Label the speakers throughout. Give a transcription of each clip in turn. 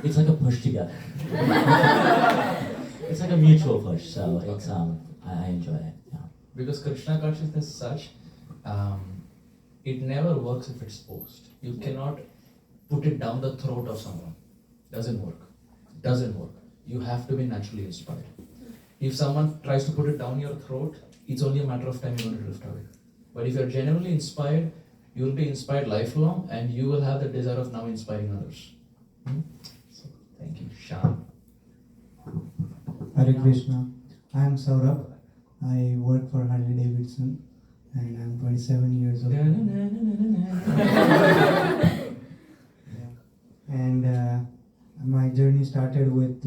Speaker 1: It's like a push together. It's like a mutual push, so it's I enjoy it. Yeah.
Speaker 2: Because Krishna consciousness is such, it never works if it's forced. You cannot put it down the throat of someone. Doesn't work. Doesn't work. You have to be naturally inspired. If someone tries to put it down your throat, it's only a matter of time you're going to drift away. But if you're genuinely inspired, you will be inspired lifelong, and you will have the desire of now inspiring others. So, thank you, Shyam.
Speaker 3: Hare Krishna. I am Saurabh. I work for Harley Davidson and I'm 27 years old. And my journey started with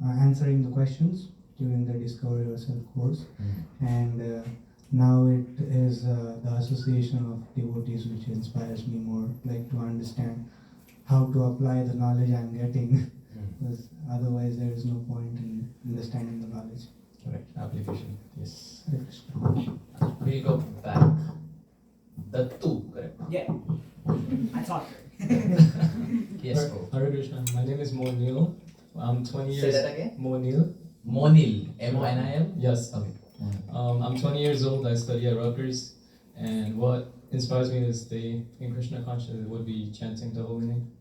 Speaker 3: answering the questions during the Discover Yourself course. And now it is the association of devotees which inspires me more, to understand how to apply the knowledge I'm getting. Because otherwise there is no point in understanding the knowledge.
Speaker 2: Correct. Application. Yes.
Speaker 3: Hare Krishna.
Speaker 2: We'll go back. The two, correct?
Speaker 4: Yeah. I talked.
Speaker 2: Yes, go.
Speaker 5: Hare Krishna. My name is Monil. I'm 20 years.
Speaker 2: Say that again.
Speaker 5: Monil.
Speaker 2: Monil. M-O-N-I-L?
Speaker 5: Yes.
Speaker 2: Okay.
Speaker 5: I'm 20 years old. I study at Rutgers, and what inspires me to stay in Krishna consciousness would be chanting the holy name.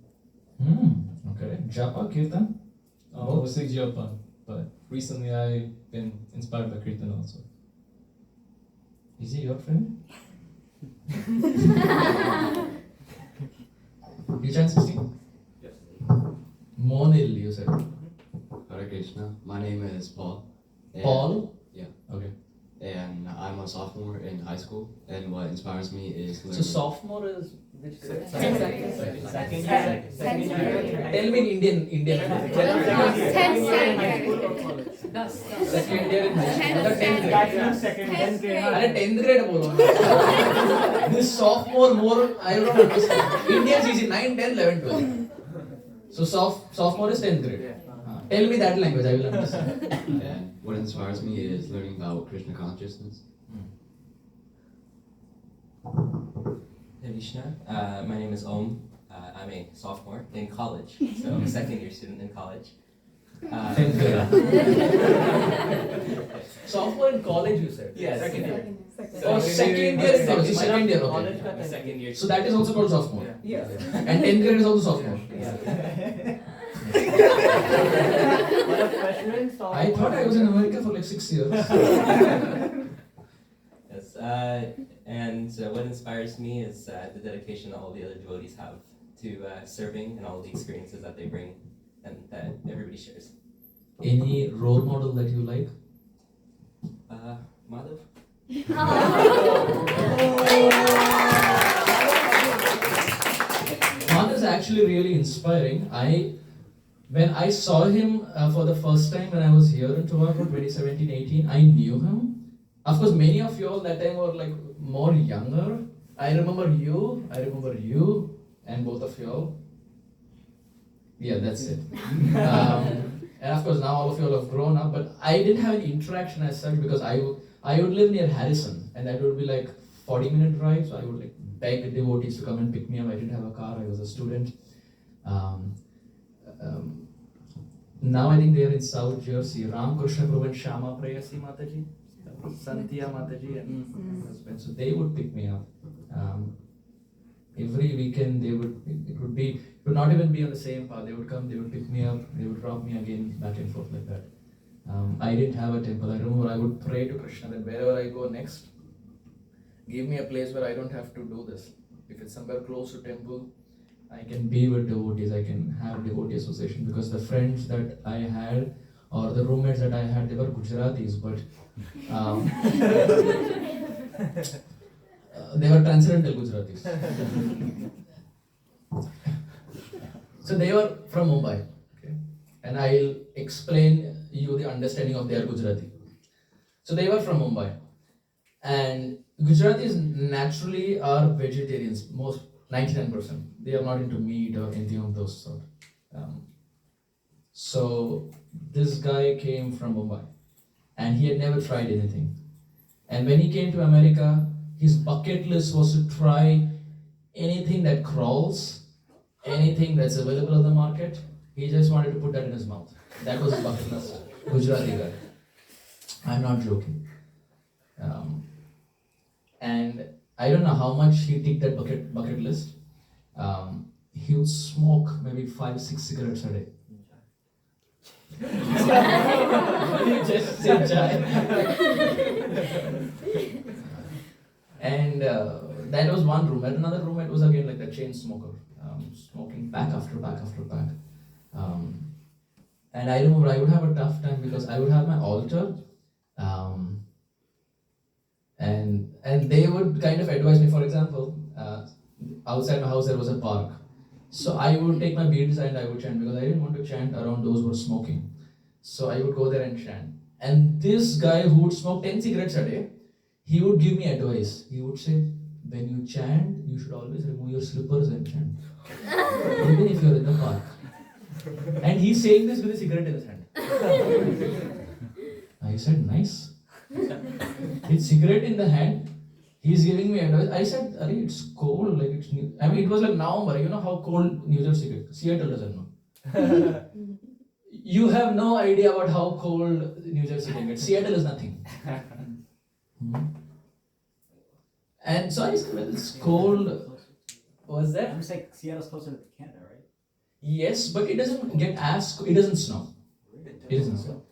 Speaker 2: Okay. Japa, Kirtan?
Speaker 5: Mostly japa, but recently I've been inspired by Kirtan also.
Speaker 2: Is he your friend? You chant 16?
Speaker 6: Yes.
Speaker 2: Monil, you said.
Speaker 6: Hare Krishna. My name is Paul. And-
Speaker 2: Paul?
Speaker 6: Yeah.
Speaker 2: Okay.
Speaker 6: And I'm a sophomore in high school. And what inspires me is
Speaker 2: So sophomore is which grade?
Speaker 4: Second.
Speaker 2: Tell me in Indian. Second year in high school. मतलब 10th grade. अरे 10th grade बोलो. This sophomore more I don't understand. Indian is easy 9, 10, 11, 12. So sophomore is 10th grade. Tell me that language, I will understand.
Speaker 6: And what inspires me is learning about Krishna consciousness.
Speaker 7: Hare Krishna. My name is Om. I'm a sophomore in college, so I'm a second year student in college.
Speaker 2: 10th grade. Sophomore in college, you said?
Speaker 7: Yes.
Speaker 2: Second year. Oh, second year in college. Second year, okay.
Speaker 7: I'm a second year.
Speaker 2: So that is also called sophomore.
Speaker 4: Yes.
Speaker 2: And 10th grade is also sophomore. I thought I was in America for like 6 years.
Speaker 7: Yes. And what inspires me is the dedication that all the other devotees have to serving and all the experiences that they bring and that everybody shares.
Speaker 2: Any role model that you like?
Speaker 7: Madhav?
Speaker 2: Madhav is actually really inspiring. When I saw him for the first time when I was here in Toronto 2017-18, I knew him. Of course, many of you all that time were like more younger. I remember you, and both of you all. Yeah, that's it. And of course, now all of you all have grown up, but I didn't have any interaction as such because I would live near Harrison, and that would be like 40-minute drive, so I would like beg devotees to come and pick me up. I didn't have a car, I was a student. Now I think they are in South Jersey. Ram Krishna Prabhu and Shama Prayasi Mataji, Santhiya Mataji and husband. So they would pick me up. Every weekend it would not even be on the same path. They would come, they would pick me up, they would drop me again, back and forth like that. I didn't have a temple. I remember I would pray to Krishna that wherever I go next, give me a place where I don't have to do this. If it's somewhere close to temple, I can be with devotees, I can have devotee association, because the friends that I had or the roommates that I had, they were Gujaratis, but they were transcendental Gujaratis. So they were from Mumbai, okay? And I'll explain you the understanding of their Gujarati. So they were from Mumbai, and Gujaratis naturally are vegetarians, most 99%. They are not into meat or anything of those sort. So this guy came from Mumbai, and he had never tried anything. And when he came to America, his bucket list was to try anything that crawls, anything that's available on the market, He just wanted to put that in his mouth. That was his bucket list. Gujarati guy. I'm not joking. And I don't know how much he ticked that bucket list. He would smoke maybe 5-6 cigarettes a day. Just say chai. And that was one room. At another room, it was again like the chain smoker, smoking pack after pack after pack. And I remember I would have a tough time because I would have my altar, and they would kind of advise me. For example, outside my house there was a park, so I would take my beads and I would chant because I didn't want to chant around those who were smoking. So I would go there and chant. And this guy who would smoke 10 cigarettes a day, he would give me advice. He would say, when you chant, you should always remove your slippers and chant, even if you're in the park. And he's saying this with a cigarette in his hand. I said, nice. With cigarette in the hand, he's giving me advice. I said, Arey, it's cold, like it's new. I mean, it was like November. You know how cold New Jersey gets. Seattle doesn't know. You have no idea about how cold New Jersey can get. Seattle is nothing. And so I said, well, it's cold. What's that?
Speaker 4: I'm just like Seattle's closer to Canada, right?
Speaker 2: Yes, but it doesn't get as, it doesn't snow. It doesn't snow.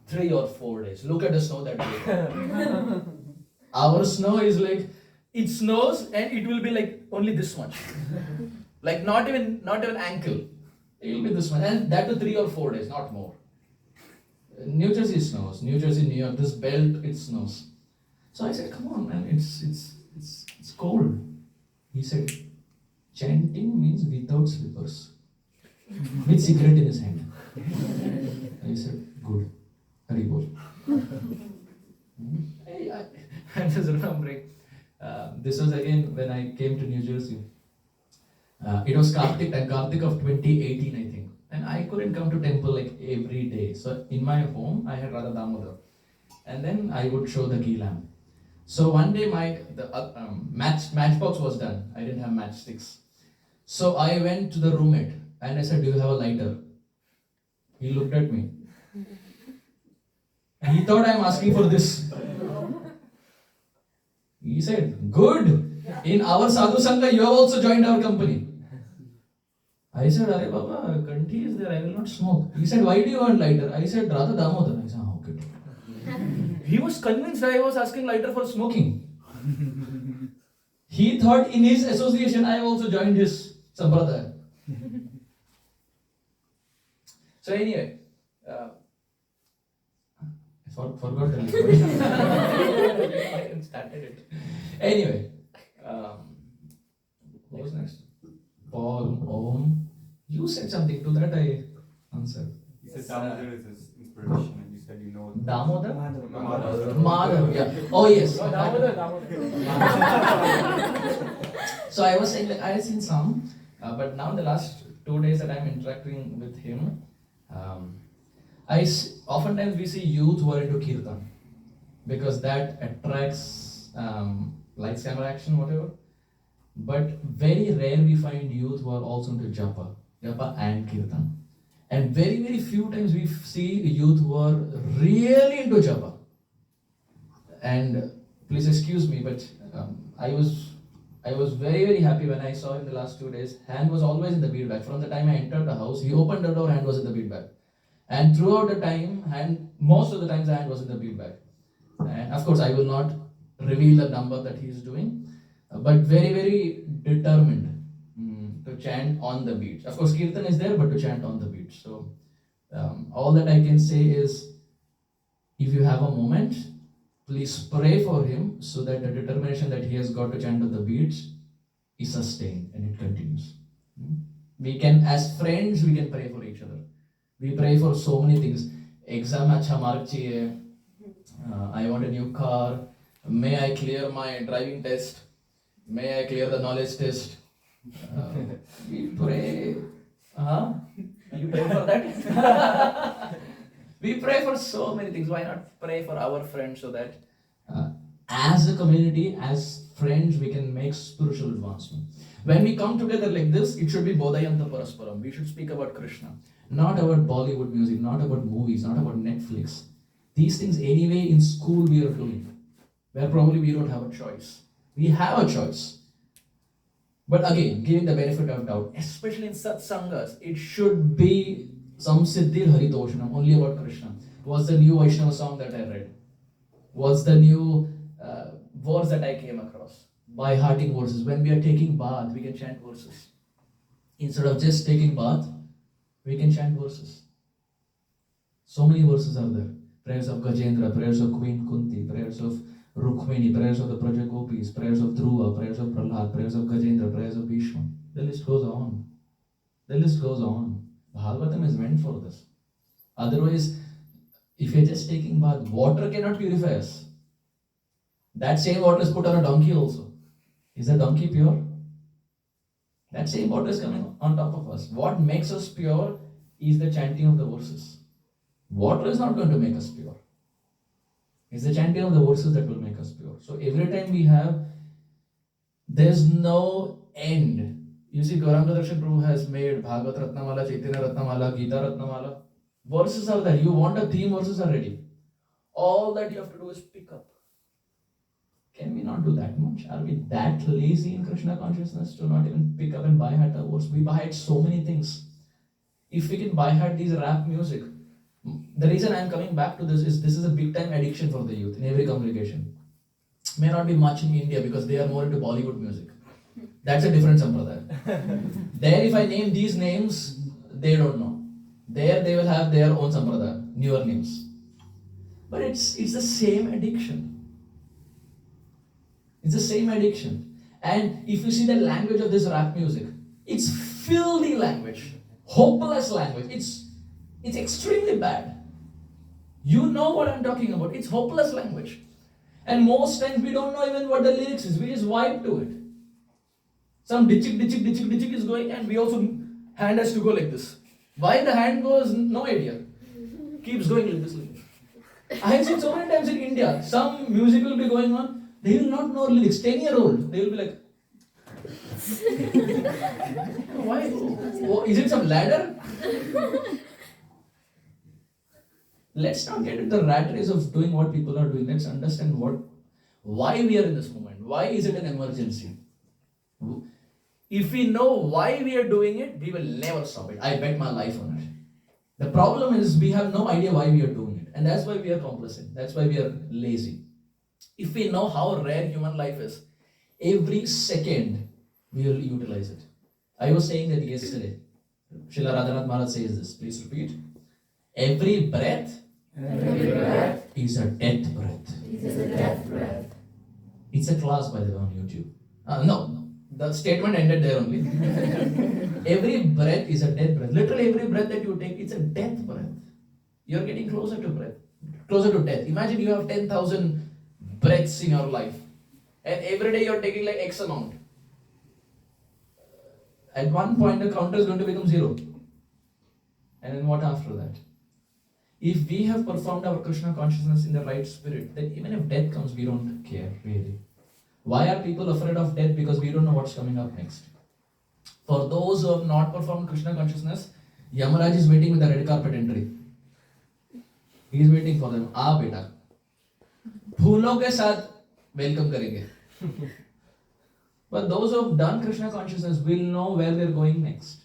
Speaker 2: 3 or 4 days. Look at the snow that we have. Our snow is like, it snows and it will be like only this much. Like not even ankle. It will be this much. And that to 3 or 4 days, not more. New Jersey snows. New Jersey, New York, this belt, it snows. So I said, come on man, it's cold. He said, chanting means without slippers. With cigarette in his hand. I said, good. Haribol. I'm just remembering. This was again when I came to New Jersey. It was Kartik of 2018, I think. And I couldn't come to temple like every day. So in my home, I had Radha Damodar. And then I would show the ghee lamp. So one day the matchbox was done. I didn't have matchsticks. So I went to the roommate and I said, do you have a lighter? He looked at me. He thought I'm asking for this. He said, good. In our Sadhu Sanga, you have also joined our company. I said, Arey Baba, Kanti is there, I will not smoke. He said, why do you want lighter? I said, Radha Damodar. I said, okay. He was convinced I was asking lighter for smoking. He thought in his association, I have also joined his sampradaya. So anyway, I forgot to I started it. Anyway, what was next? Paul, Om. You said something to that, I answered.
Speaker 8: You said Damodar is his inspiration, and you said you know.
Speaker 2: Damodar?
Speaker 8: Madhav.
Speaker 2: Madhav, yeah. Oh yes.
Speaker 4: Damodar.
Speaker 2: So I was saying that I have seen some, but now the last 2 days that I'm interacting with him, oftentimes we see youth who are into kirtan because that attracts lights, camera, action, whatever. But very rare we find youth who are also into japa and kirtan. And very, very few times we see youth who are really into japa. And please excuse me, but I was very, very happy when I saw him the last 2 days. Hand was always in the bead bag. From the time I entered the house, he opened the door, hand was in the bead bag. And throughout the time, most of the times the hand was in the bead bag. And of course, I will not reveal the number that he is doing, but very, very determined to chant on the beats. Of course, kirtan is there, but to chant on the beats. So all that I can say is, if you have a moment, please pray for him so that the determination that he has got to chant on the beats is sustained and it continues. We can, as friends, we can pray for each other. We pray for so many things. Exam acha mark chahiye. I want a new car. May I clear my driving test. May I clear the knowledge test. We pray. You pray for that? We pray for so many things. Why not pray for our friends so that as a community, as friends, we can make spiritual advancement. When we come together like this, it should be Bodhayanta Parasparam. We should speak about Krishna. Not about Bollywood music, not about movies, not about Netflix. These things anyway in school we are doing. Where probably we don't have a choice. We have a choice. But again, giving the benefit of doubt, especially in such sanghas, it should be Samsiddhir Haritoshanam, only about Krishna. What's the new Vaishnava song that I read? What's the new verse that I came across? By hearting verses. When we are taking bath, we can chant verses. Instead of just taking bath, we can chant verses. So many verses are there. Prayers of Gajendra, prayers of Queen Kunti, prayers of Rukmini, prayers of the Prajakopis, prayers of Dhruva, prayers of Prahlad, prayers of Gajendra, prayers of Bhishma. The list goes on. The list goes on. Bhagavatam is meant for this. Otherwise, if you're just taking bath, water cannot purify us. That same water is put on a donkey also. Is the donkey pure? That same water is coming on top of us. What makes us pure is the chanting of the verses. Water is not going to make us pure. It's the chanting of the verses that will make us pure. So every time we have, there's no end. You see, Gauranga Darshan Prabhu has made Bhagavat Ratnamala, Chaitanya Ratnamala, Gita Ratnamala. Verses are there. You want a theme, verses are ready. All that you have to do is pick up. Can we not do that much? Are we that lazy in Krishna consciousness to not even pick up and buy heart a verse? We buy heart so many things. If we can buy heart these rap music, the reason I am coming back to this is a big time addiction for the youth in every congregation. May not be much in India because they are more into Bollywood music. That's a different sampradaya. There, if I name these names, they don't know. There, they will have their own sampradaya, newer names. But it's the same addiction. It's the same addiction. And if you see the language of this rap music, it's filthy language, hopeless language. It's extremely bad. You know what I'm talking about. It's hopeless language. And most times we don't know even what the lyrics is. We just vibe to it. Some ditchik is going and we also, hand has to go like this. Why the hand goes, no idea. Keeps going like this. I have seen so many times in India, some music will be going on, they will not know lyrics. 10-year-old, they will be like, why? Is it some ladder? Let's not get into the rat race of doing what people are doing. Let's understand why we are in this moment. Why is it an emergency? If we know why we are doing it, we will never stop it. I bet my life on it. The problem is we have no idea why we are doing it. And that's why we are complacent. That's why we are lazy. If we know how rare human life is, every second we will utilize it. I was saying that yesterday. Srila Radhanath Maharaj says this. Please repeat. Every breath is a death breath. It's a class, by the way, on YouTube. No. The statement ended there only. Every breath is a death breath. Literally every breath that you take, it's a death breath. You're getting closer to death. Imagine you have 10,000 breaths in your life. And every day you're taking like X amount. At one point the counter is going to become 0. And then what after that? If we have performed our Krishna consciousness in the right spirit, then even if death comes, we don't care really. Why are people afraid of death? Because we don't know what's coming up next. For those who have not performed Krishna consciousness, Yamaraj is waiting with the red carpet entry. He is waiting for them. Ah, beta. Phoolon ke saath welcome karenge. But those who have done Krishna consciousness will know where they are going next.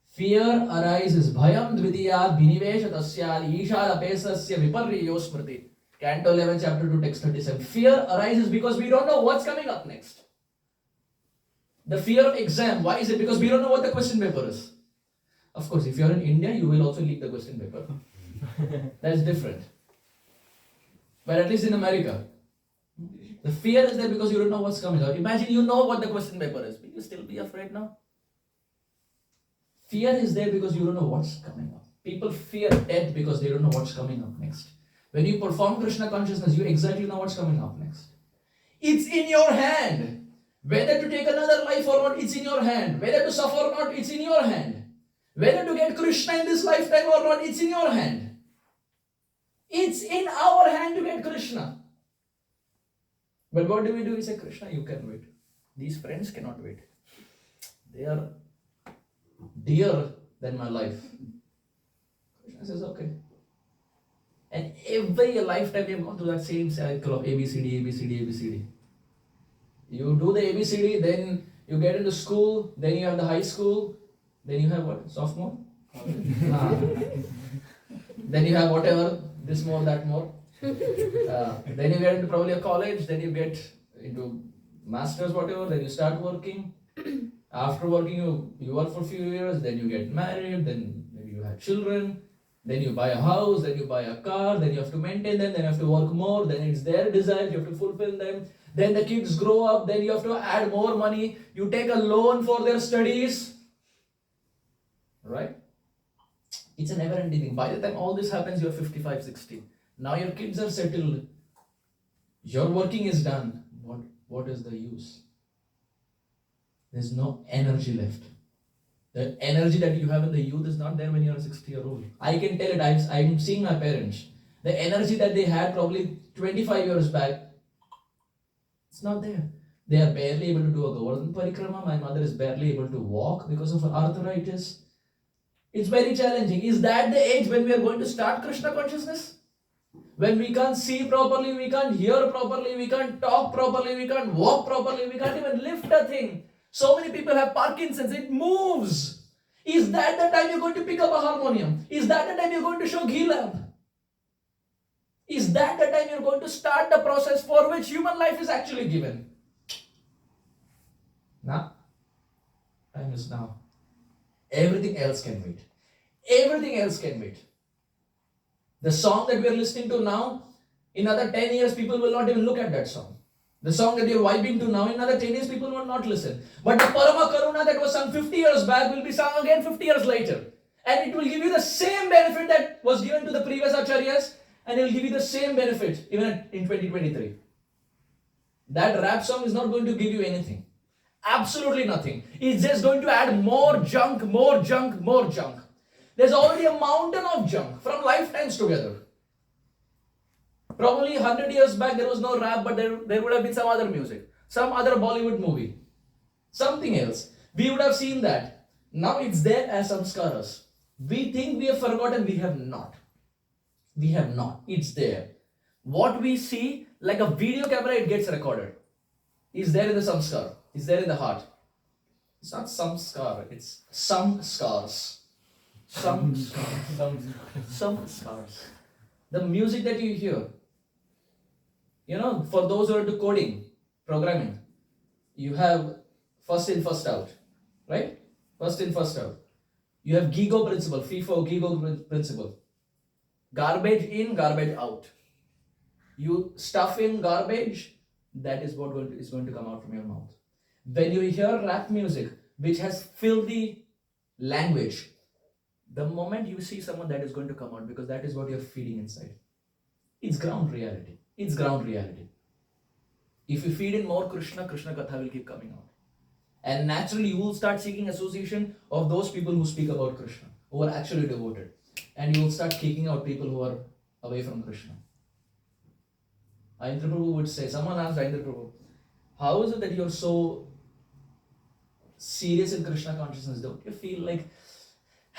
Speaker 2: Fear arises. Bhayam dvitiyad viniveshatasya ishad apesasya viparriyo smriti. Canto 11, chapter 2, text 37. Fear arises because we don't know what's coming up next. The fear of exam, why is it? Because we don't know what the question paper is. Of course, if you're in India, you will also leak the question paper. That's different. But at least in America, the fear is there because you don't know what's coming up. Imagine you know what the question paper is. Will you still be afraid now? Fear is there because you don't know what's coming up. People fear death because they don't know what's coming up next. When you perform Krishna consciousness, you exactly know what's coming up next. It's in your hand. Whether to take another life or not, it's in your hand. Whether to suffer or not, it's in your hand. Whether to get Krishna in this lifetime or not, it's in your hand. It's in our hand to get Krishna. But what do? We say, Krishna, you can wait. These friends cannot wait. They are dearer than my life. Krishna says, okay. And every lifetime we have gone through that same cycle of ABCD, ABCD, ABCD. You do the ABCD, then you get into school, then you have the high school, then you have what? Sophomore? Then you have whatever, this more, that more. Then you get into probably a college, then you get into masters, whatever, then you start working. After working, you work for a few years, then you get married, then maybe you have children, then you buy a house, then you buy a car, then you have to maintain them, then you have to work more, then it's their desires, you have to fulfill them. Then the kids grow up, then you have to add more money, you take a loan for their studies. Right? It's a never-ending thing. By the time all this happens, you're 55, 60. Now your kids are settled. Your working is done. What is the use? There's no energy left. The energy that you have in the youth is not there when you're a 60-year-old. I can tell it. I'm seeing my parents. The energy that they had probably 25 years back, it's not there. They are barely able to do a Govardhan Parikrama. My mother is barely able to walk because of her arthritis. It's very challenging. Is that the age when we are going to start Krishna consciousness? When we can't see properly, we can't hear properly, we can't talk properly, we can't walk properly, we can't even lift a thing. So many people have Parkinson's, it moves. Is that the time you're going to pick up a harmonium? Is that the time you're going to show ghee lamp? Is that the time you're going to start the process for which human life is actually given? Now, time is now. Everything else can wait. Everything else can wait. The song that we are listening to now, in another 10 years, people will not even look at that song. The song that you're vibing to now, in another 10 years, people will not listen. But the Parama Karuna that was sung 50 years back will be sung again 50 years later. And it will give you the same benefit that was given to the previous Acharyas, and it will give you the same benefit even in 2023. That rap song is not going to give you anything. Absolutely nothing. It's just going to add more junk, more junk, more junk. There's already a mountain of junk from lifetimes together. Probably 100 years back there was no rap, but there would have been some other music, some other Bollywood movie, something else. We would have seen that. Now it's there as samskaras. We think we have forgotten, we have not. We have not. It's there. What we see, like a video camera, it gets recorded. It's there in the samskar. It's there in the heart. It's not samskar, it's some scars. Some scars. The music that you hear, for those who are into coding, programming, you have first in, first out, right? First in, first out. You have GIGO principle, FIFO GIGO principle. Garbage in, garbage out. You stuff in garbage, that is what is going to come out from your mouth. When you hear rap music, which has filthy language, the moment you see someone, that is going to come out, because that is what you're feeding inside. It's ground reality. It's ground reality. If you feed in more Krishna, Krishna Katha will keep coming out. And naturally, you will start seeking association of those people who speak about Krishna, who are actually devoted. And you will start kicking out people who are away from Krishna. Indra Prabhu would say, someone asked Indra Prabhu, how is it that you're so serious in Krishna consciousness? Don't you feel like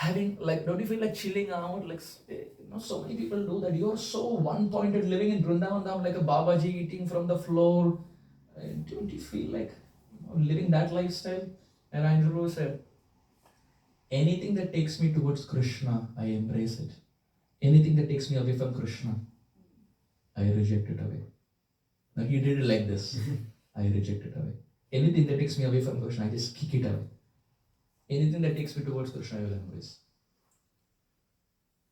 Speaker 2: don't you feel like chilling out? So many people do that. You're so one-pointed, living in Vrindavan Dham like a Babaji, eating from the floor. Don't you feel like living that lifestyle? And Indra Prabhu said, anything that takes me towards Krishna, I embrace it. Anything that takes me away from Krishna, I reject it away. Now he did it like this. I reject it away. Anything that takes me away from Krishna, I just kick it away. Anything that takes me towards Krishna, I will embrace.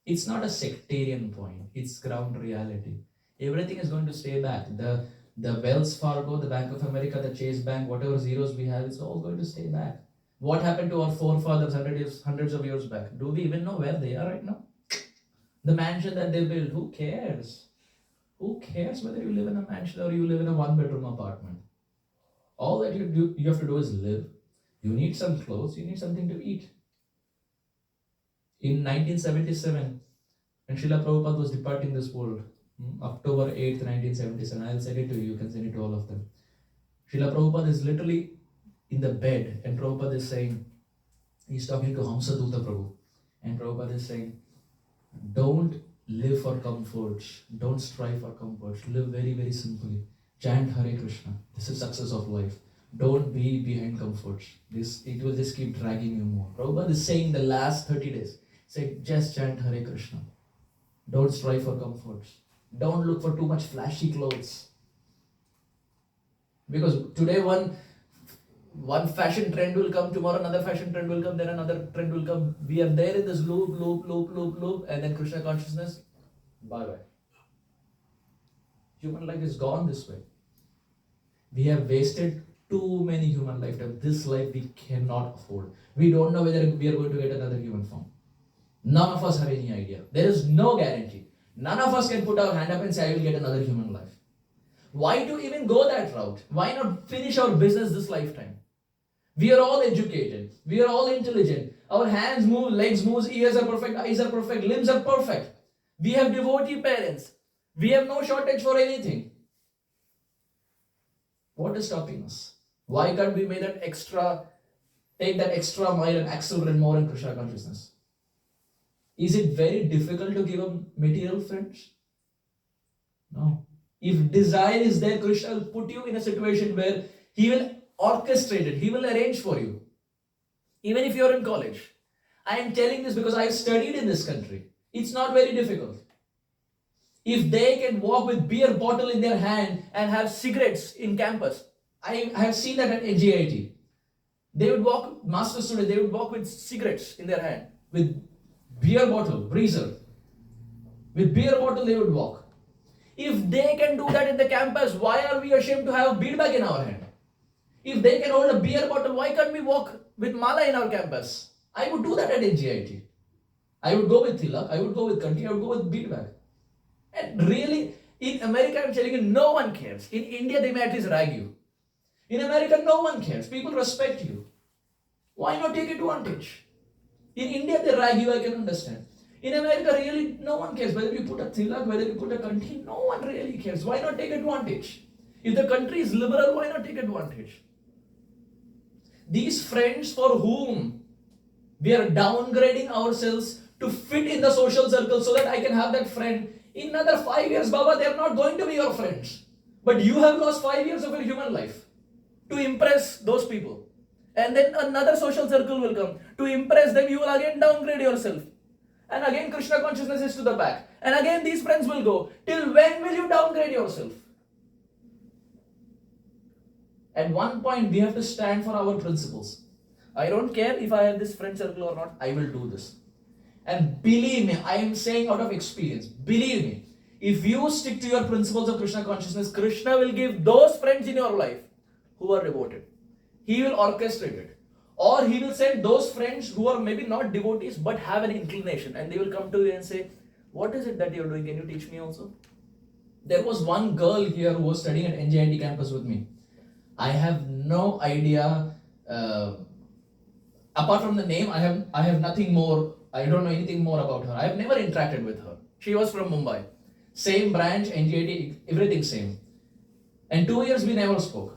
Speaker 2: It's not a sectarian point. It's ground reality. Everything is going to stay back. The Wells Fargo, the Bank of America, the Chase Bank, whatever zeros we have, it's all going to stay back. What happened to our forefathers hundreds of years back? Do we even know where they are right now? The mansion that they built, who cares? Who cares whether you live in a mansion or you live in a one-bedroom apartment? All that you have to do is live. You need some clothes, you need something to eat. In 1977, when Srila Prabhupada was departing this world, October 8th, 1977, I'll send it to you, you can send it to all of them. Srila Prabhupada is literally in the bed, and Prabhupada is saying, he's talking to Hamsaduta Prabhu, and Prabhupada is saying, don't live for comforts, don't strive for comforts, live very, very simply. Chant Hare Krishna. This is success of life. Don't be behind comforts. It will just keep dragging you more. Prabhupada is saying the last 30 days, say just chant Hare Krishna. Don't strive for comforts. Don't look for too much flashy clothes. Because today one fashion trend will come, tomorrow another fashion trend will come, then another trend will come. We are there in this loop, and then Krishna consciousness, bye-bye. Human life is gone this way. We have wasted too many human lifetimes. This life we cannot afford. We don't know whether we are going to get another human form. None of us have any idea. There is no guarantee. None of us can put our hand up and say, I will get another human life. Why do even go that route? Why not finish our business this lifetime? We are all educated. We are all intelligent. Our hands move, legs move, ears are perfect, eyes are perfect, limbs are perfect. We have devotee parents. We have no shortage for anything. What is stopping us? Why can't we take that extra mile and accelerate more in Krishna consciousness? Is it very difficult to give up material friends? No. If desire is there, Krishna will put you in a situation where He will orchestrate it. He will arrange for you. Even if you're in college. I am telling this because I have studied in this country. It's not very difficult. If they can walk with beer bottle in their hand and have cigarettes in campus, I have seen that at NGIT. They would walk, master students, they would walk with cigarettes in their hand, with beer bottle, breezer. With beer bottle they would walk. If they can do that in the campus, why are we ashamed to have a bead bag in our hand? If they can hold a beer bottle, why can't we walk with mala in our campus? I would do that at NGIT. I would go with tilak, I would go with kanti, I would go with bead bag. And really, in America, I'm telling you, no one cares. In India, they may at least rag you. In America, no one cares. People respect you. Why not take advantage? In India, they rag you, I can understand. In America, really, no one cares. Whether you put a tilak, whether you put a kanti, no one really cares. Why not take advantage? If the country is liberal, why not take advantage? These friends for whom we are downgrading ourselves to fit in the social circle so that I can have that friend. In another 5 years, Baba, they are not going to be your friends. But you have lost 5 years of your human life to impress those people. And then another social circle will come. To impress them, you will again downgrade yourself. And again, Krishna consciousness is to the back. And again, these friends will go. Till when will you downgrade yourself? At one point, we have to stand for our principles. I don't care if I have this friend circle or not, I will do this. And believe me, I am saying out of experience, believe me, if you stick to your principles of Krishna consciousness, Krishna will give those friends in your life who are devoted. He will orchestrate it. Or He will send those friends who are maybe not devotees but have an inclination, and they will come to you and say, what is it that you are doing? Can you teach me also? There was one girl here who was studying at NJIT campus with me. I have no idea, apart from the name, I have nothing more. I don't know anything more about her. I have never interacted with her. She was from Mumbai. Same branch, NGIT, everything same. And 2 years we never spoke.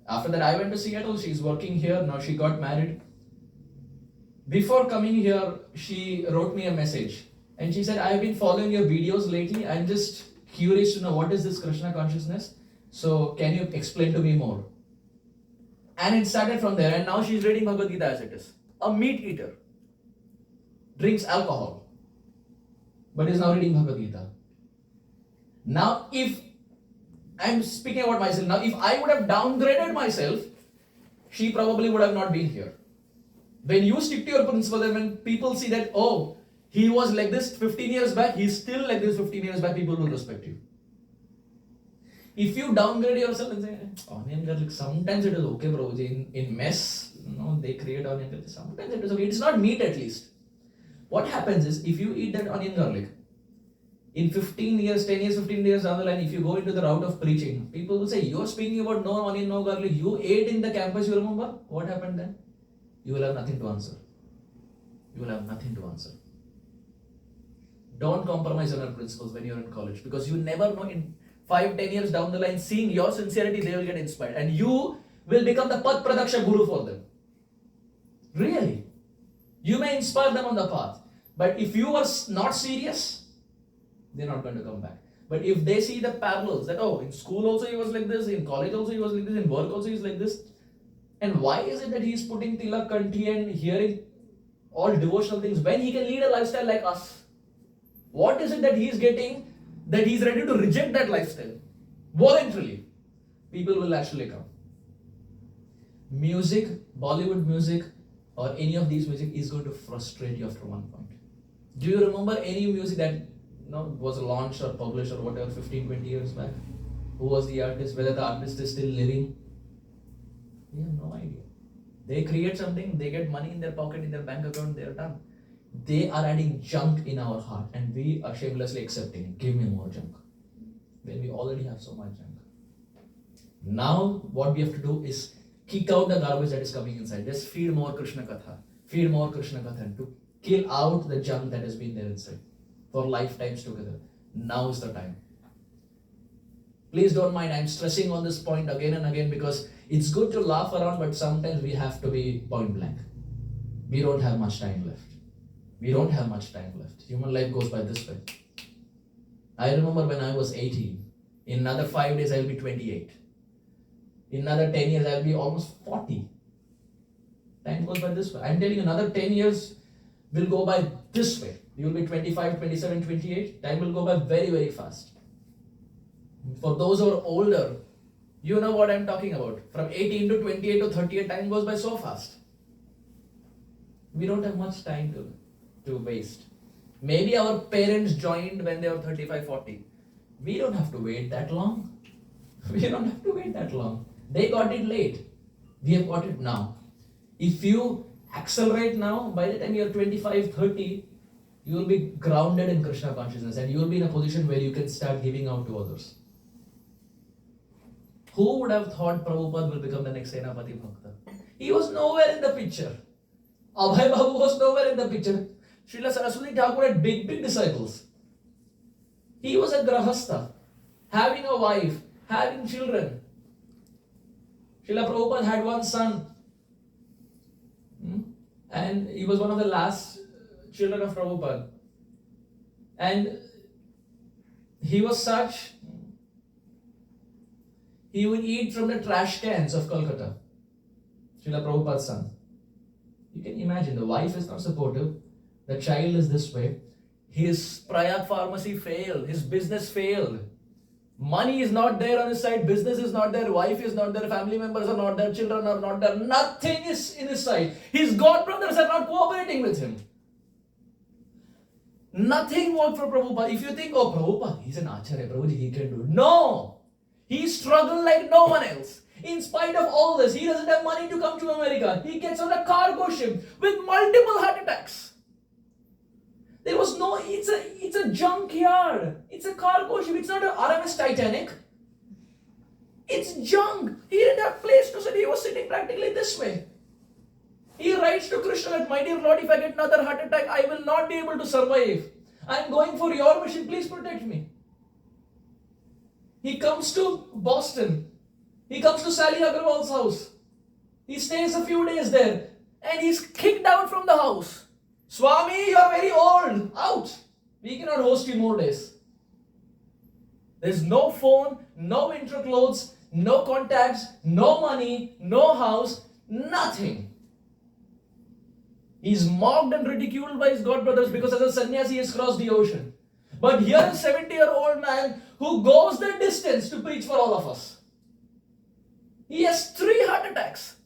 Speaker 2: After that I went to Seattle, she's working here, now she got married. Before coming here, she wrote me a message. And she said, I have been following your videos lately. I'm just curious to know what is this Krishna consciousness. So can you explain to me more? And it started from there. And now she's reading Bhagavad Gita as it is. A meat eater. Drinks alcohol, but is now reading Bhagavad Gita. Now, if I'm speaking about myself, now if I would have downgraded myself, she probably would have not been here. When you stick to your principles and when people see that, oh, he was like this 15 years back, he's still like this 15 years back, people will respect you. If you downgrade yourself and say, onion garlic, sometimes it is okay, bro. In mess, they create onion garlic. Sometimes it is okay. It's not meat at least. What happens is, if you eat that onion garlic, in 15 years, 10 years, 15 years down the line, if you go into the route of preaching, people will say, you're speaking about no onion, no garlic. You ate in the campus, you remember? What happened then? You will have nothing to answer. You will have nothing to answer. Don't compromise on your principles when you're in college, because you never know, in 5-10 years down the line, seeing your sincerity, they will get inspired. And you will become the Pad Pradaksha Guru for them. Really. You may inspire them on the path. But if you are not serious, they're not going to come back. But if they see the parallels that, oh, in school also he was like this, in college also he was like this, in work also he is like this. And why is it that he is putting Tilak Kanti and hearing all devotional things when he can lead a lifestyle like us? What is it that he is getting that he is ready to reject that lifestyle? Voluntarily. People will actually come. Music, Bollywood music, or any of these music is going to frustrate you after one point. Do you remember any music that was launched or published or whatever 15-20 years back? Who was the artist? Whether the artist is still living? We have no idea. They create something, they get money in their pocket, in their bank account, they are done. They are adding junk in our heart and we are shamelessly accepting it. Give me more junk. When we already have so much junk. Now what we have to do is kick out the garbage that is coming inside. Just feed more Krishna Katha. Feed more Krishna Katha to kill out the junk that has been there inside for lifetimes together. Now is the time. Please don't mind, I'm stressing on this point again and again because it's good to laugh around, but sometimes we have to be point blank. We don't have much time left. We don't have much time left. Human life goes by this way. I remember when I was 18. In another 5 days, I'll be 28. In another 10 years, I'll be almost 40. Time goes by this way. I'm telling you, another 10 years will go by this way. You will be 25, 27, 28. Time will go by very, very fast. For those who are older, you know what I'm talking about. From 18 to 28 to 38, time goes by so fast. We don't have much time to waste. Maybe our parents joined when they were 35, 40. We don't have to wait that long. We don't have to wait that long. They got it late. We have got it now. If you accelerate now, by the time you're 25, 30, you will be grounded in Krishna consciousness and you will be in a position where you can start giving out to others. Who would have thought Prabhupada will become the next Senapati Bhakta? He was nowhere in the picture. Abhay Babu was nowhere in the picture. Srila Saraswati Thakur had big disciples. He was a grahastha, having a wife, having children. Srila Prabhupada had one son. And he was one of the last children of Prabhupada. And he was such, he would eat from the trash cans of Kolkata. Srila Prabhupada's son. You can imagine, the wife is not supportive, the child is this way. His Prayag pharmacy failed, his business failed. Money is not there on his side, business is not there, wife is not there, family members are not there, children are not there, nothing is in his side. His godbrothers are not cooperating with him. Nothing worked for Prabhupada. If you think, oh Prabhupada, he's an acharya, Prabhuji, he can do it. No! He struggled like no one else. In spite of all this, he doesn't have money to come to America. He gets on a cargo ship with multiple heart attacks. There was no, it's a junkyard. It's a cargo ship. It's not an RMS Titanic. It's junk. He didn't have place to sit. He was sitting practically this way. He writes to Krishna that, my dear Lord, if I get another heart attack, I will not be able to survive. I am going for your mission. Please protect me. He comes to Boston. He comes to Sally Agarwal's house. He stays a few days there. And he's kicked out from the house. Swami, you are very old. Out. We cannot host you more days. There's no phone, no winter clothes, no contacts, no money, no house, nothing. He's mocked and ridiculed by his godbrothers because as a sannyasi he has crossed the ocean. But here is a 70-year-old man who goes the distance to preach for all of us. He has 3 heart attacks.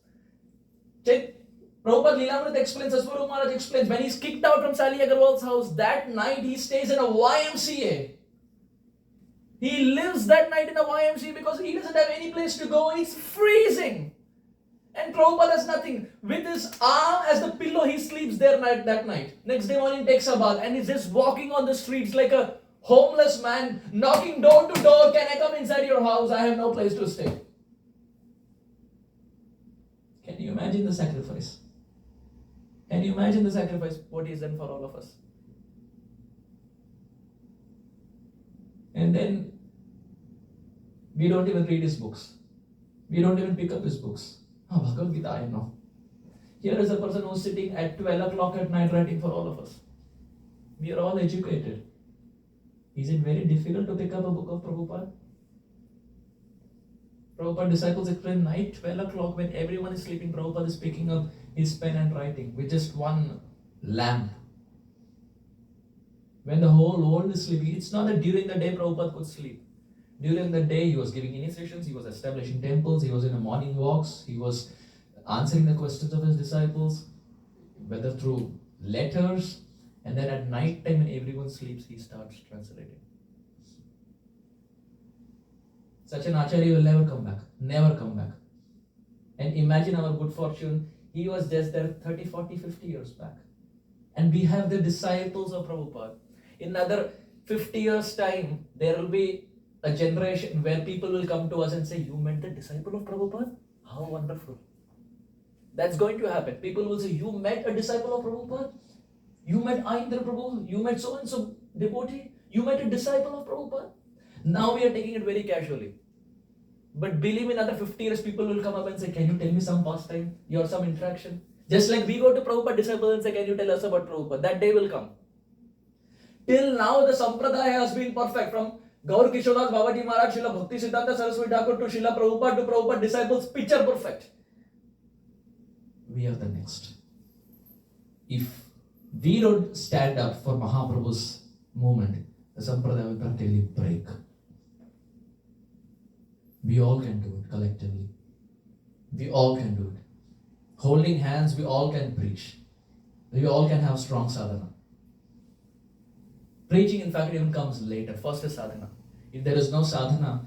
Speaker 2: Prabhupada Leelamrit explains, Aswaru Maharaj explains, when he's kicked out from Sally Agarwal's house, that night he stays in a YMCA. He lives that night in a YMCA because he doesn't have any place to go. It's freezing. And Prabhupada has nothing. With his arm as the pillow, he sleeps there that night. Next day morning, takes a bath and he's just walking on the streets like a homeless man, knocking door to door. Can I come inside your house? I have no place to stay. Can you imagine the sacrifice? Can you imagine the sacrifice, what he's done for all of us? And then we don't even read his books. We don't even pick up his books. Bhagavad Gita, I know. Here is a person who's sitting at 12 o'clock at night writing for all of us. We are all educated. Is it very difficult to pick up a book of Prabhupada? Prabhupada disciples explain night 12 o'clock when everyone is sleeping, Prabhupada is picking up his pen and writing with just one lamp. When the whole world is sleeping, it's not that during the day Prabhupada could sleep. During the day, he was giving initiations, he was establishing temples, he was in the morning walks, he was answering the questions of his disciples, whether through letters, and then at night time when everyone sleeps, he starts translating. Such an Acharya will never come back. Never come back. And imagine our good fortune, he was just there 30, 40, 50 years back. And we have the disciples of Prabhupada. In another 50 years' time, there will be a generation where people will come to us and say, you met the disciple of Prabhupada? How wonderful. That's going to happen. People will say, you met a disciple of Prabhupada? You met Aindra Prabhu? You met so-and-so devotee? You met a disciple of Prabhupada? Now we are taking it very casually. But believe me, in another 50 years, people will come up and say, can you tell me some pastime? Your some interaction? Just like we go to Prabhupada disciples and say, can you tell us about Prabhupada? That day will come. Till now, the Sampradaya has been perfect. From Gaur Kishodas Babaji Maharaj, Srila Bhakti Siddhanta Saraswati Thakur to Srila Prabhupada to Prabhupada disciples, picture perfect. We are the next. If we don't stand up for Mahaprabhu's movement, the Sampradaya will practically break. We all can do it collectively. We all can do it. Holding hands, we all can preach. We all can have strong sadhana. Preaching, in fact, even comes later. First is sadhana. If there is no sadhana,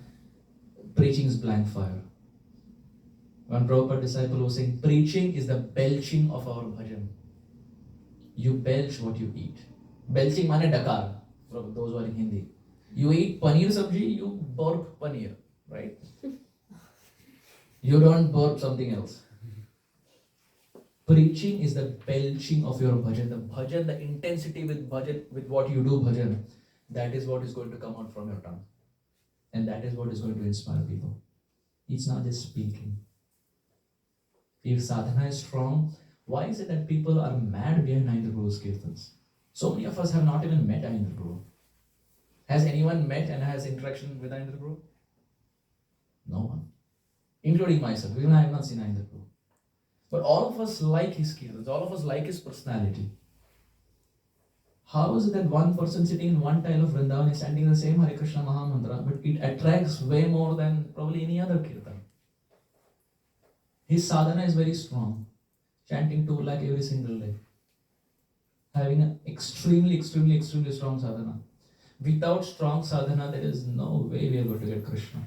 Speaker 2: preaching is blank fire. One Prabhupada disciple was saying, preaching is the belching of our bhajan. You belch what you eat. Belching mane dakar, for those who are in Hindi. You eat paneer sabji, you burp paneer, right? You don't burp something else. Preaching is the belching of your bhajan. The bhajan, the intensity with bhajan, with what you do bhajan, that is what is going to come out from your tongue. And that is what is going to inspire people. It's not just speaking. If sadhana is strong, why is it that people are mad behind Aindra Guru's kirtans? So many of us have not even met Aindra Guru. Has anyone met and has interaction with Aindra Guru? No one. Including myself. Even I have not seen Aindra Guru. But all of us like his kirtans. All of us like his personality. How is it that one person sitting in one tile of Vrindavan is chanting the same Hare Krishna Maha Mantra, but it attracts way more than probably any other kirtan? His sadhana is very strong. Chanting 2 lakh every single day. Having an extremely strong sadhana. Without strong sadhana, there is no way we are going to get Krishna.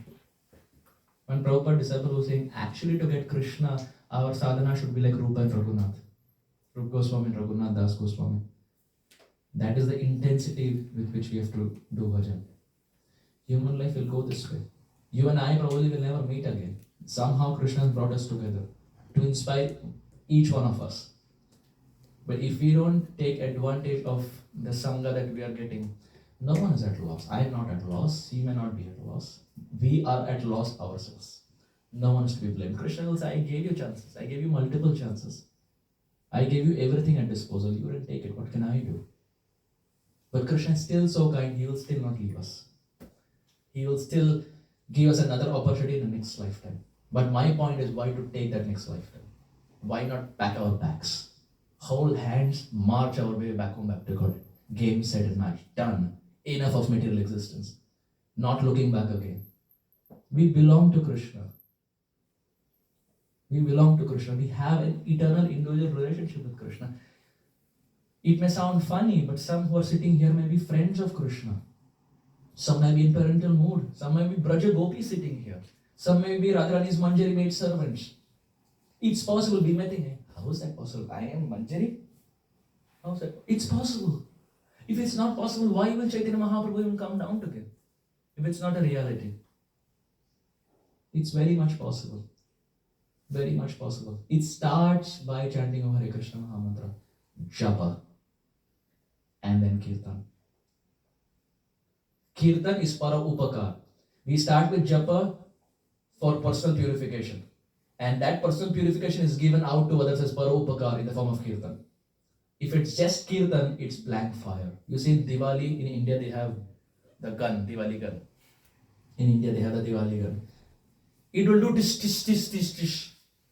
Speaker 2: When Prabhupada disciple was saying, actually to get Krishna, our sadhana should be like Rupa and Raghunath. Rupa Goswami and Raghunath Das Goswami. That is the intensity with which we have to do bhajan. Human life will go this way. You and I probably will never meet again. Somehow Krishna has brought us together to inspire each one of us. But if we don't take advantage of the Sanga that we are getting, no one is at loss. I am not at loss. He may not be at loss. We are at loss ourselves. No one is to be blamed. Krishna will say, I gave you chances. I gave you multiple chances. I gave you everything at disposal. You didn't take it. What can I do? But Krishna is still so kind. He will still not leave us. He will still give us another opportunity in the next lifetime. But my point is, why to take that next lifetime? Why not pack our bags? Hold hands, march our way back home, back to God. Game, set and match. Done. Enough of material existence. Not looking back again. We belong to Krishna. We belong to Krishna. We have an eternal individual relationship with Krishna. It may sound funny, but some who are sitting here may be friends of Krishna. Some may be in parental mood. Some may be Braja Gopi sitting here. Some may be Radharani's Manjari maid servants. It's possible. We may think, how is that possible? I am Manjari? How is that? It's possible. If it's not possible, why will Chaitanya Mahaprabhu even come down to give? If it's not a reality. It's very much possible. Very much possible. It starts by chanting of Hare Krishna Mahamantra, Japa, and then Kirtan. Kirtan is para upakar. We start with Japa for personal purification. And that personal purification is given out to others as paropakar in the form of kirtan. If it's just kirtan, it's blank fire. You see, in Diwali in India they have the gun, Diwali gun. In India they have the Diwali gun. It will do tish tish tish tish tish,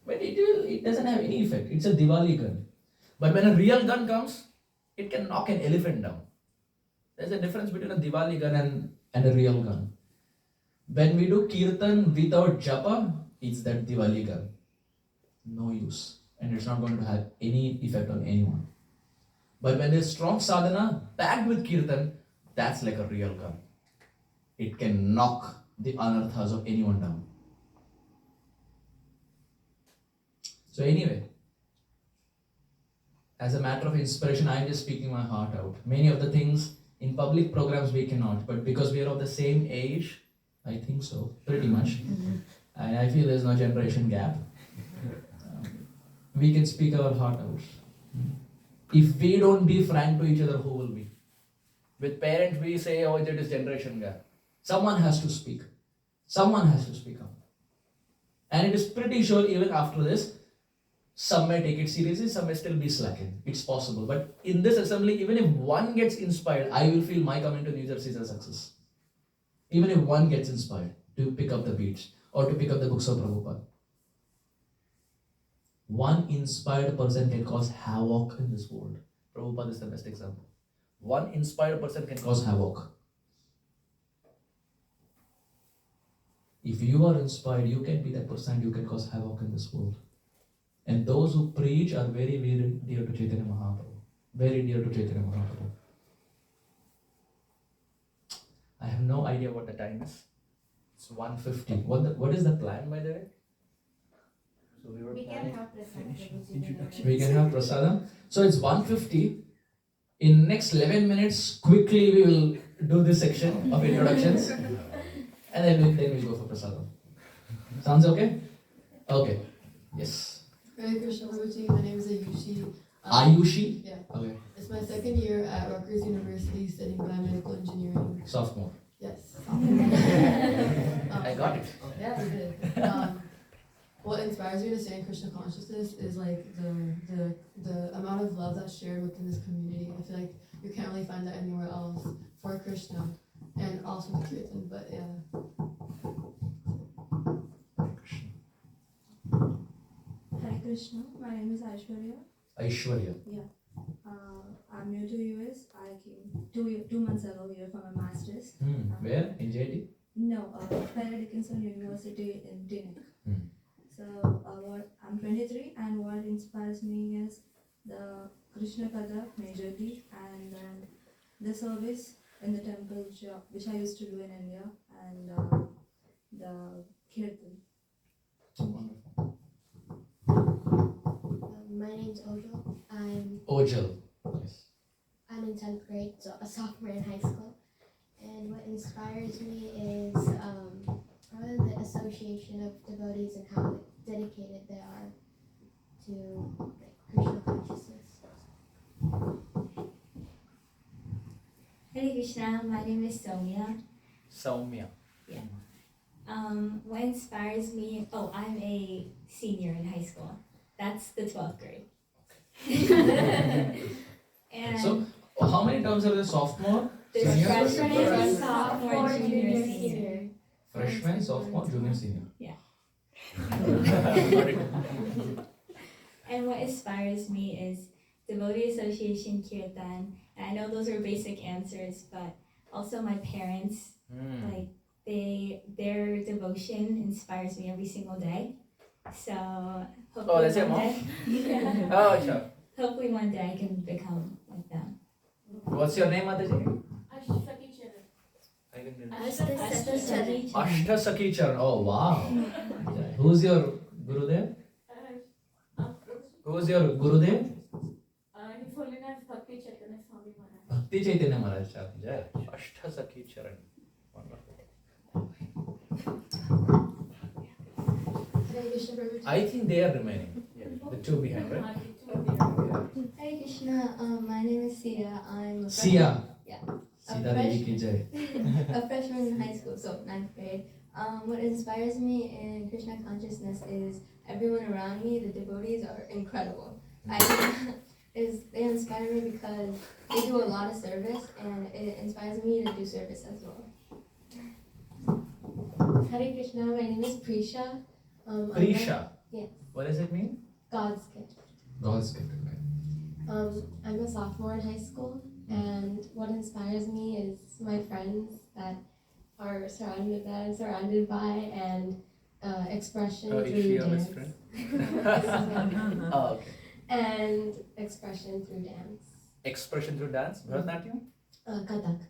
Speaker 2: but it doesn't have any effect. It's a Diwali gun. But when a real gun comes, it can knock an elephant down. There's a difference between a Diwali gun and a real gun. When we do kirtan without japa, it's that Diwali gun. No use. And it's not going to have any effect on anyone. But when there's strong sadhana packed with kirtan, that's like a real gun. It can knock the anarthas of anyone down. So anyway, as a matter of inspiration, I'm just speaking my heart out. Many of the things in public programs we cannot, but because we are of the same age, I think so, pretty much. And I feel there's no generation gap. We can speak our heart out. If we don't be frank to each other, who will be? With parents, we say, oh, it is generation gap. Someone has to speak. Someone has to speak up. And it is pretty sure even after this, some may take it seriously, some may still be slacking. It's possible. But in this assembly, even if one gets inspired, I will feel my coming to New Jersey is a success. Even if one gets inspired to pick up the beats or to pick up the books of Prabhupada. One inspired person can cause havoc in this world. Prabhupada is the best example. One inspired person can cause havoc. If you are inspired, you can be that person, you can cause havoc in this world. And those who preach are very, very dear to Chaitanya Mahaprabhu. Very dear to Chaitanya Mahaprabhu. I have no idea what the time is. It's 1:50. What is the plan, by the way? So
Speaker 9: We can have prasadam.
Speaker 2: We can have prasadam. So it's 1:50. In next 11 minutes, quickly we will do this section of introductions. And then we'll go for prasadam. Sounds okay? Okay. Yes.
Speaker 10: Hare Krishna Prabhuji, my name is Ayushi.
Speaker 2: Ayushi?
Speaker 10: Yeah.
Speaker 2: Okay.
Speaker 10: It's my second year at Rutgers University studying biomedical engineering.
Speaker 2: Sophomore.
Speaker 10: Yes.
Speaker 2: I got it.
Speaker 10: Yeah, you did. What inspires me to stay in Krishna consciousness is like the amount of love that's shared within this community. I feel like you can't really find that anywhere else for Krishna and also the Kirtan, but yeah.
Speaker 9: Hare Krishna, my name is Aishwarya.
Speaker 2: Aishwarya.
Speaker 9: I'm new to US. I came 2 months ago here for my master's.
Speaker 2: Where? In JD?
Speaker 9: No, Dickinson University in Tinnick. So I'm 23, and what inspires me is the Krishna Katha majorly, and then the service in the temple which I used to do in India, and the Kirtan.
Speaker 11: My name's Ojal.
Speaker 2: Ojal. Yes.
Speaker 11: I'm in 10th grade, so a sophomore in high school. And what inspires me is probably the association of devotees and how dedicated they are to Krishna consciousness.
Speaker 12: Hare Krishna, my name is Soumya.
Speaker 2: Soumya.
Speaker 12: Yeah. What inspires me? Oh, I'm a senior in high school. That's the 12th grade. And
Speaker 2: So, how many terms are there? Sophomore?
Speaker 12: there's
Speaker 2: Senior?
Speaker 12: freshman, sophomore, junior, senior.
Speaker 2: Freshman, sophomore, junior, senior.
Speaker 12: Yeah. And what inspires me is Devotee Association Kirtan. And I know those are basic answers, but also my parents, like their devotion inspires me every single day. So hopefully
Speaker 2: that's your
Speaker 12: one
Speaker 2: mom?
Speaker 12: day, yeah,
Speaker 2: Oh, sure.
Speaker 12: hopefully one day I can become like them.
Speaker 2: What's your name, Mataji? Ashta Sakhi Charan. Oh, wow. Who's your Gurudev? Who's your Gurudev?
Speaker 9: His Holiness Bhakti Chaitanya Swami Maharaj.
Speaker 2: Bhakti Chaitanya Maharaj. Jai. Ashta Sakhi Charan. Wonderful.
Speaker 10: Hare Krishna Prabhuji.
Speaker 2: I think they are remaining. The two behind, right?
Speaker 12: Hare Krishna, my name is Sia. I'm a
Speaker 2: Sia.
Speaker 12: Yeah.
Speaker 2: Sita Devi ki jai.
Speaker 12: a freshman in high school, so 9th grade.
Speaker 13: What inspires me in Krishna consciousness is everyone around me, the devotees, are incredible. They inspire me because they do a lot of service, and it inspires me to do service as well.
Speaker 11: Hare Krishna, my name is Prisha.
Speaker 2: Prisha?
Speaker 11: Yes.
Speaker 2: What does it mean?
Speaker 11: God's gift.
Speaker 2: God's gift.
Speaker 11: I'm a sophomore in high school, and what inspires me is my friends that I'm surrounded by, and expression through
Speaker 2: Is she your
Speaker 11: dance.
Speaker 2: best friend?
Speaker 11: Oh, okay. And expression through dance.
Speaker 2: Expression through dance? Bharatanatyam?
Speaker 11: Kathak.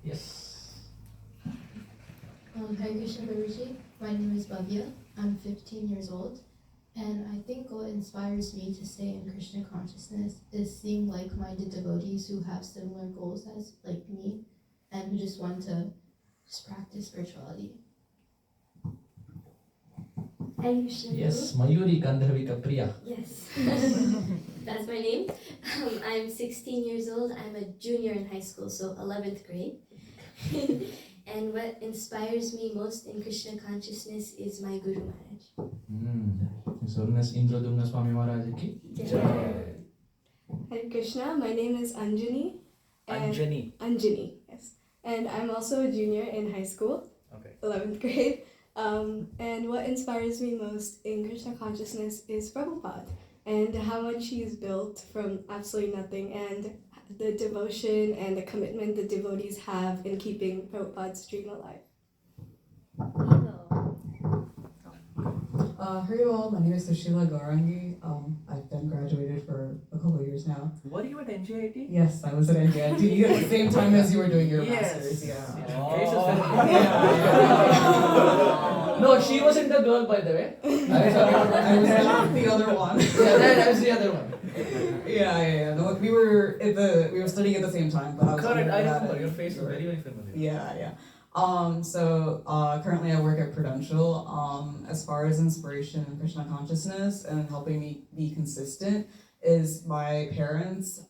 Speaker 2: Yes.
Speaker 10: Hare Krishna Babuji, my name is Bhavya. I'm 15 years old, and I think what inspires me to stay in Krishna consciousness is seeing like-minded devotees who have similar goals as like me, and who just want to practice spirituality.
Speaker 14: Hare Krishna.
Speaker 2: Yes, Mayuri Gandharvika Priya.
Speaker 14: Yes. That's my name. I'm 16 years old. I'm a junior in high school, so 11th grade. And what inspires me most in Krishna consciousness is my Guru Maharaj.
Speaker 2: So, Indradumna Swami Maharaj ki
Speaker 15: Hare Krishna, my name is Anjani.
Speaker 2: Anjani.
Speaker 15: Anjani, yes. And I'm also a junior in high school, 11th grade. And what inspires me most in Krishna consciousness is Prabhupada and how much he's built from absolutely nothing, and the devotion and the commitment the devotees have in keeping Prabhupada's dream alive.
Speaker 16: Hey all, my name is Sushila Gaurangi. I've been graduated for a couple of years now.
Speaker 2: Were you at NJIT?
Speaker 16: Yes, I was at NJIT at the same time as you were doing your masters. Yeah.
Speaker 2: No, she wasn't the girl, by the way.
Speaker 16: I was not the other one.
Speaker 2: Yeah, I was the other one.
Speaker 16: Yeah. No, we were studying at the same time, but I was
Speaker 2: Correct, I
Speaker 16: undergrad
Speaker 2: remember.
Speaker 16: at-
Speaker 2: Your face is very, very familiar.
Speaker 16: Yeah. So currently I work at Prudential. As far as inspiration and Krishna consciousness and helping me be consistent is my parents,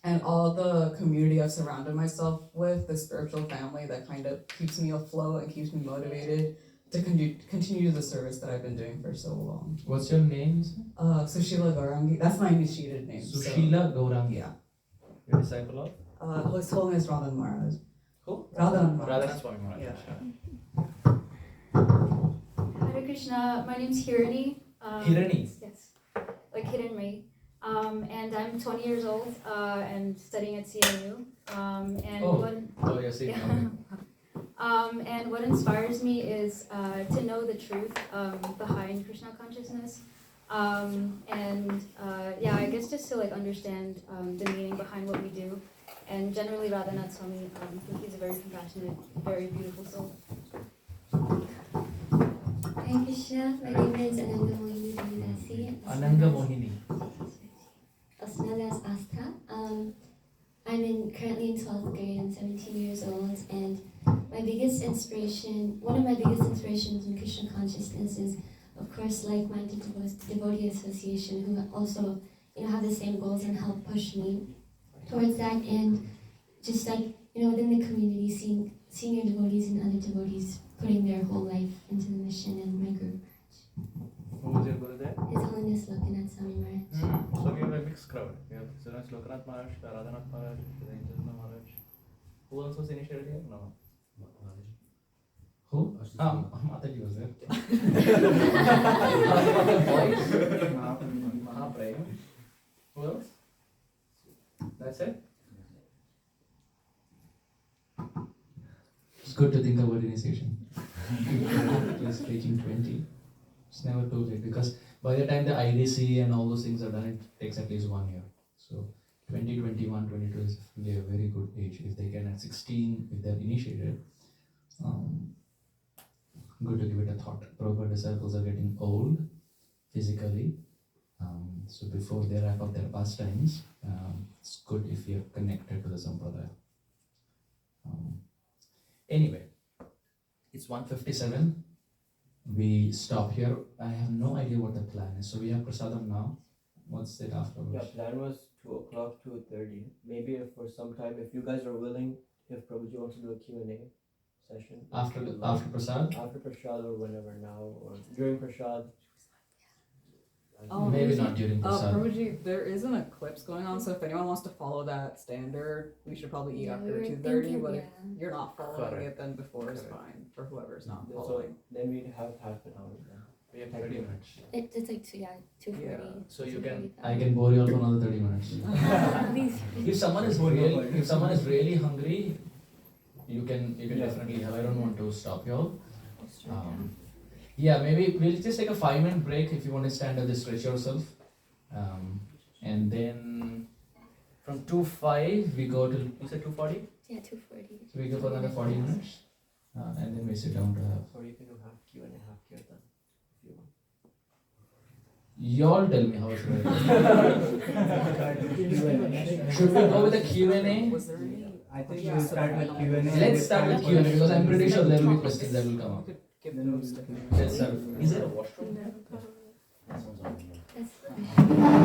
Speaker 16: and all the community I've surrounded myself with, the spiritual family that kind of keeps me afloat and keeps me motivated to continue the service that I've been doing for so long.
Speaker 2: What's your name?
Speaker 16: Sushila Gaurangi. That's my initiated name.
Speaker 2: Sushila Gaurangi.
Speaker 16: Yeah.
Speaker 2: Your disciple of?
Speaker 16: His holiness Radhan Maharaj.
Speaker 2: Who?
Speaker 16: Radhan Maharaj.
Speaker 2: Radhanath Swami Maharaj.
Speaker 16: Yeah.
Speaker 17: Hare Krishna, my name's Hirani.
Speaker 2: Hirani?
Speaker 17: Yes, like Hiranmai. And I'm 20 years old and studying at CIU.
Speaker 2: You're saying
Speaker 17: And what inspires me is to know the truth behind Krishna consciousness. I guess just to like understand the meaning behind what we do. And generally Radhanath Swami, he's a very compassionate, very beautiful soul.
Speaker 14: Hare Krishna, my name is Ananga Mohini Devidasi.
Speaker 2: Ananga Mohini.
Speaker 14: Also known as Astra. I'm currently in 12th grade. I'm 17 years old, and one of my biggest inspirations in Krishna consciousness is, of course, like-minded devotee association who also, have the same goals and help push me towards that. And just like within the community, seeing senior devotees and other devotees putting their whole life into the mission and my group.
Speaker 2: Who was your guru there?
Speaker 14: His Holiness Lokanath Swami Maharaj.
Speaker 2: So we have a mixed crowd. We have His Holiness Lokanath Maharaj, Radhanath Maharaj, Anjana Maharaj. Who else was initiated here? No. Who? Mataji was there. Mahaprayam. Who else? That's it? It's good to think about initiation. Just taking 20. It's never too late because by the time the IDC and all those things are done, it takes at least 1 year. So 20, 21, 22 is really a very good age. If they can at 16, if they're initiated, good to give it a thought. Prabhupada disciples are getting old physically. So before they wrap up their pastimes, it's good if you're connected to the Sampradaya. Anyway, it's 1:57. We stop here. I have no idea what the plan is. So we have prasadam now. what's it afterwards?
Speaker 18: Yeah, plan was 2 o'clock, 2:30. Maybe if for some time, if you guys are willing, if Prabhuji wants to do a Q&A session.
Speaker 2: After Prasad?
Speaker 18: After Prasad or whenever now or during Prasad.
Speaker 2: Maybe not during Prasad.
Speaker 16: Prabhuji, there is an eclipse going on, so if anyone wants to follow that standard, we should probably eat after 2:30. But if you're not following it, then before is fine for whoever's not
Speaker 18: So
Speaker 16: following.
Speaker 18: then we'd have half an hour then.
Speaker 2: We have 30 minutes.
Speaker 14: It's like 2:40.
Speaker 2: So you can, I can bore you all for another 30 minutes. If someone is really hungry, you can definitely have. I don't want to stop you all. Yeah, maybe we'll just take a 5-minute break if you want to stand up, just stretch yourself. And then from 2:05 we go to, you said 2:40?
Speaker 14: Yeah, 2:40.
Speaker 2: So we go for another 40 minutes. And then we sit down to have.
Speaker 18: Or you can do half Q&A, half Kirtan if you want.
Speaker 2: Y'all tell me how should I do. Should we go with a Q&A?
Speaker 3: I think we'll start with Q&A.
Speaker 2: Let's start with Q&A because I'm pretty sure there will be questions that will come up. Let's start. Is there a washroom there?
Speaker 14: That's fine.